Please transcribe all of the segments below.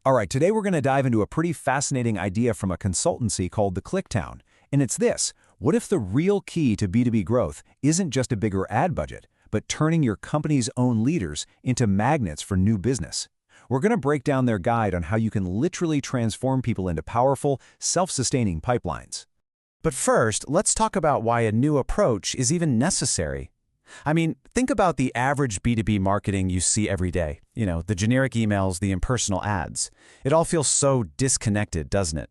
All right, today we're going to dive into a pretty fascinating idea from a consultancy called the ClickTown. And it's this: what if the real key to B2B growth isn't just a bigger ad budget, but turning your company's own leaders into magnets for new business? We're going to break down their guide on how you can literally transform people into powerful, self-sustaining pipelines. But first, let's talk about why a new approach is even necessary. I mean, think about the average B2B marketing you see every day. The generic emails, the impersonal ads. It all feels so disconnected, doesn't it?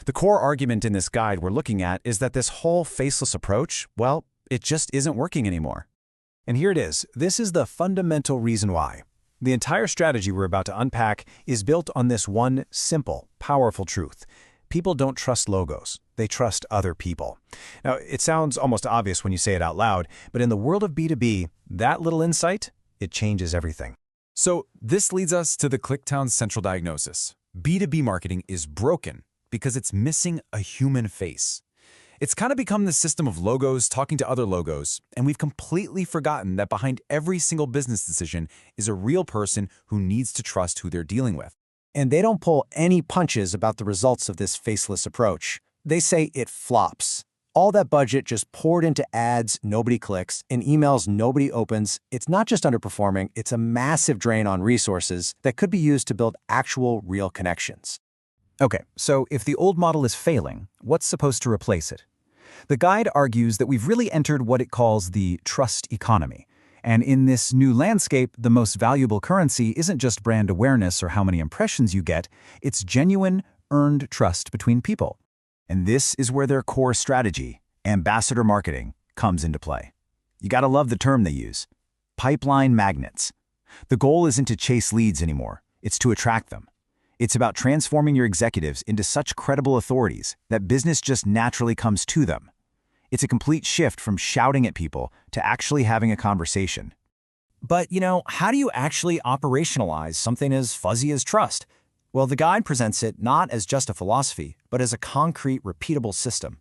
The core argument in this guide we're looking at is that this whole faceless approach, well, it just isn't working anymore. And here it is. This is the fundamental reason why. The entire strategy we're about to unpack is built on this one simple, powerful truth. People don't trust logos. They trust other people. Now, it sounds almost obvious when you say it out loud, but in the world of B2B, that little insight, it changes everything. So this leads us to the ClickTown's central diagnosis. B2B marketing is broken because it's missing a human face. It's kind of become the system of logos talking to other logos, and we've completely forgotten that behind every single business decision is a real person who needs to trust who they're dealing with. And they don't pull any punches about the results of this faceless approach. They say it flops. All that budget just poured into ads nobody clicks and emails nobody opens. It's not just underperforming, it's a massive drain on resources that could be used to build actual, real connections. Okay, so if the old model is failing, what's supposed to replace it? The guide argues that we've really entered what it calls the trust economy. And in this new landscape, the most valuable currency isn't just brand awareness or how many impressions you get, it's genuine, earned trust between people. And this is where their core strategy, ambassador marketing, comes into play. You gotta love the term they use: pipeline magnets. The goal isn't to chase leads anymore, it's to attract them. It's about transforming your executives into such credible authorities that business just naturally comes to them. It's a complete shift from shouting at people to actually having a conversation. But, how do you actually operationalize something as fuzzy as trust? Well, the guide presents it not as just a philosophy, but as a concrete, repeatable system.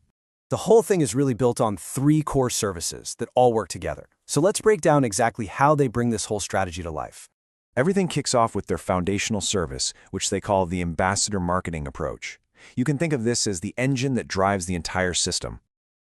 The whole thing is really built on 3 core services that all work together. So let's break down exactly how they bring this whole strategy to life. Everything kicks off with their foundational service, which they call the ambassador marketing approach. You can think of this as the engine that drives the entire system.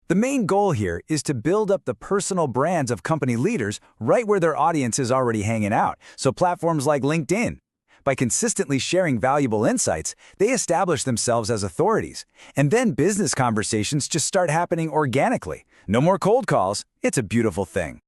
The main goal here is to build up the personal brands of company leaders right where their audience is already hanging out, so platforms like LinkedIn. By consistently sharing valuable insights, they establish themselves as authorities, and then business conversations just start happening organically. No more cold calls. It's a beautiful thing.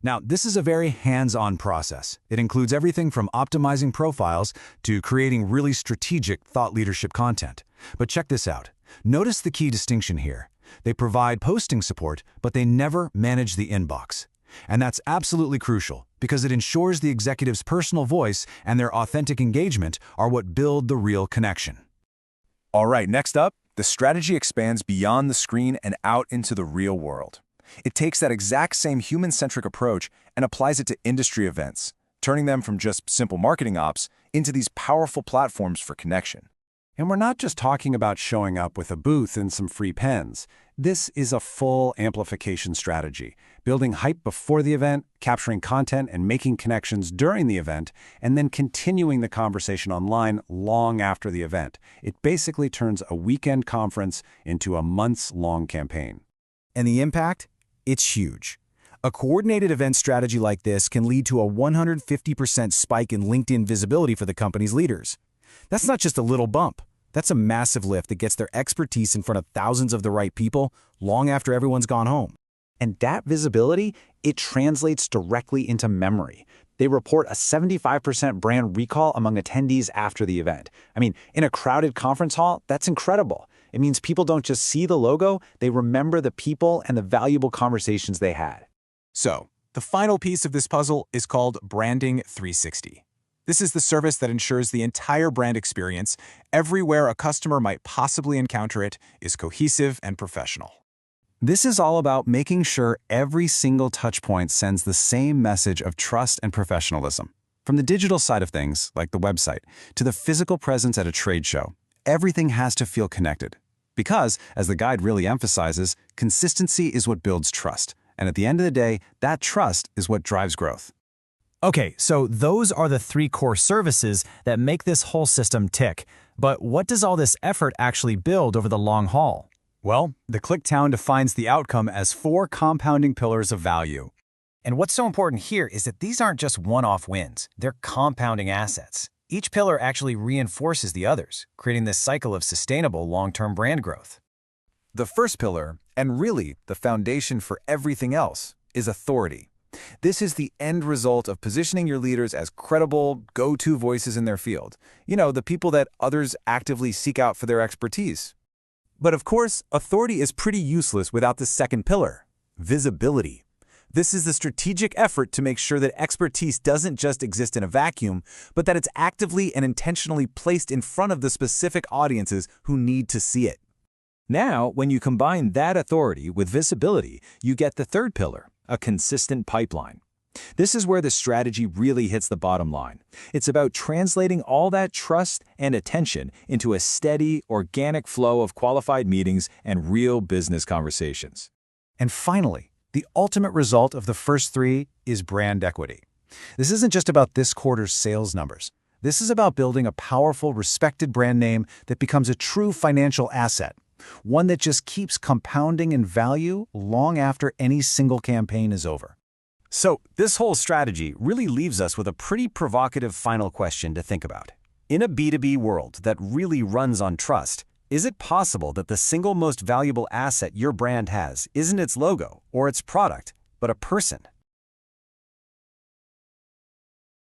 Now, this is a very hands-on process. It includes everything from optimizing profiles to creating really strategic thought leadership content. But check this out. Notice the key distinction here. They provide posting support, but they never manage the inbox. And that's absolutely crucial because it ensures the executive's personal voice and their authentic engagement are what build the real connection. All right, next up, the strategy expands beyond the screen and out into the real world. It takes that exact same human-centric approach and applies it to industry events, turning them from just simple marketing ops into these powerful platforms for connection. And we're not just talking about showing up with a booth and some free pens. This is a full amplification strategy, building hype before the event, capturing content and making connections during the event, and then continuing the conversation online long after the event. It basically turns a weekend conference into a months-long campaign. And the impact? It's huge. A coordinated event strategy like this can lead to a 150% spike in LinkedIn visibility for the company's leaders. That's not just a little bump. That's a massive lift that gets their expertise in front of thousands of the right people long after everyone's gone home. And that visibility, it translates directly into memory. They report a 75% brand recall among attendees after the event. I mean, in a crowded conference hall, that's incredible. It means people don't just see the logo, they remember the people and the valuable conversations they had. So, the final piece of this puzzle is called Branding 360. This is the service that ensures the entire brand experience, everywhere a customer might possibly encounter it, is cohesive and professional. This is all about making sure every single touchpoint sends the same message of trust and professionalism. From the digital side of things, like the website, to the physical presence at a trade show, everything has to feel connected. Because, as the guide really emphasizes, consistency is what builds trust. And at the end of the day, that trust is what drives growth. Okay, so those are the three core services that make this whole system tick. But what does all this effort actually build over the long haul? Well, the ClickTown defines the outcome as 4 compounding pillars of value. And what's so important here is that these aren't just one-off wins, they're compounding assets. Each pillar actually reinforces the others, creating this cycle of sustainable long-term brand growth. The first pillar, and really the foundation for everything else, is authority. This is the end result of positioning your leaders as credible, go-to voices in their field. You know, the people that others actively seek out for their expertise. But of course, authority is pretty useless without the second pillar, visibility. This is the strategic effort to make sure that expertise doesn't just exist in a vacuum, but that it's actively and intentionally placed in front of the specific audiences who need to see it. Now, when you combine that authority with visibility, you get the third pillar, a consistent pipeline. This is where the strategy really hits the bottom line. It's about translating all that trust and attention into a steady, organic flow of qualified meetings and real business conversations. And finally, the ultimate result of the first 3 is brand equity. This isn't just about this quarter's sales numbers. This is about building a powerful, respected brand name that becomes a true financial asset, one that just keeps compounding in value long after any single campaign is over. So, this whole strategy really leaves us with a pretty provocative final question to think about. In a B2B world that really runs on trust, is it possible that the single most valuable asset your brand has isn't its logo or its product, but a person?